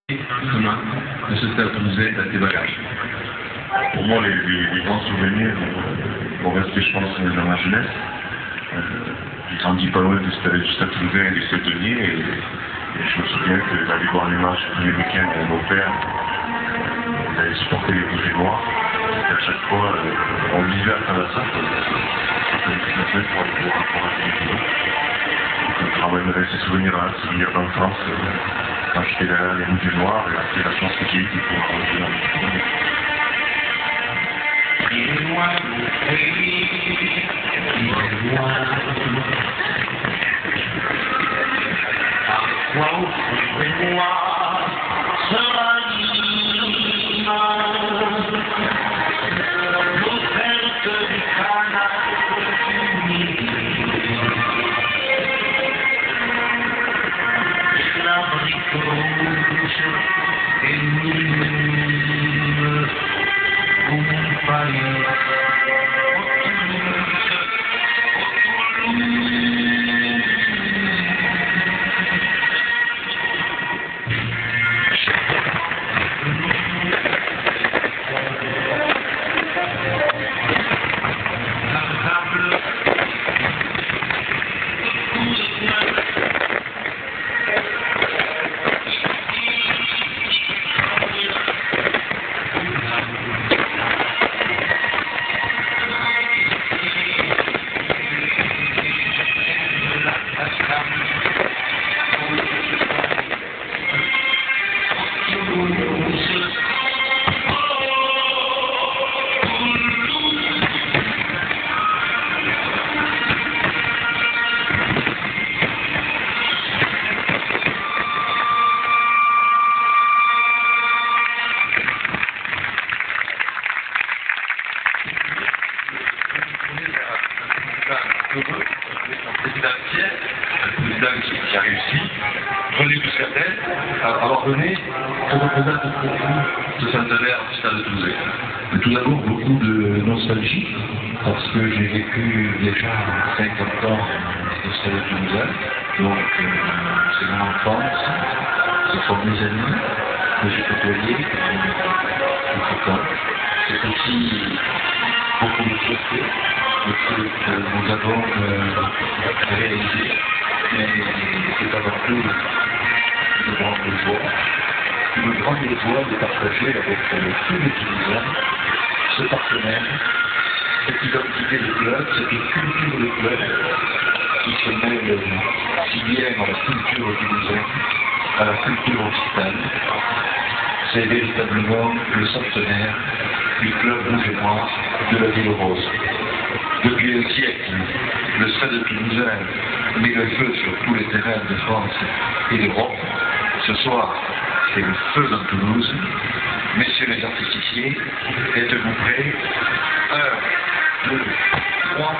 commun de ce stade toulousain à tes bagages? Pour moi, les grands souvenirs vont rester, je pense, dans ma jeunesse. J'ai grandi pas loin du stade toulousain et du Septenier, et je me souviens que d'aller voir les matchs tous les week-ends avec mon père, d'aller supporter les Rouges et Noirs, et à chaque fois, on vivait à travers ça. Ça fait toute la semaine pour aller voir rapport à ce niveau. Donc, je ramènerai ces souvenirs-là, ces souvenirs d'enfance, quand j'étais derrière les Rouges et Noirs, et après la chance que j'ai eue de pouvoir rentrer dans les souvenirs. Dis-moi mon pays, dis-moi à quoi au fond de moi se ranime l'offerte du canal du Midi. La brique rouge et mime un palais. Heureux, un président fier, un président qui a réussi, René Buscatel, à avoir donné ce représente ce centenaire du stade toulousain. Tout d'abord, beaucoup de nostalgie, parce que j'ai vécu déjà 50 ans au stade toulousain, donc c'est mon enfance, ce sont mes amis que j'ai côtoyés, c'est aussi beaucoup de fierté. Le truc que nous avons réalisé, mais c'est avant tout une grande joie de partager avec tous les Toulousains ce partenaire, cette identité de club, cette culture de club qui se mêle si bien à la culture toulousaine, à la culture occitane. C'est véritablement le centenaire du club rouge et noir de la Ville Rose. Depuis un siècle, le stade toulousain met le feu sur tous les terrains de France et d'Europe. Ce soir, c'est le feu dans Toulouse. Messieurs les artificiers, êtes-vous prêts? 1, 2, 3.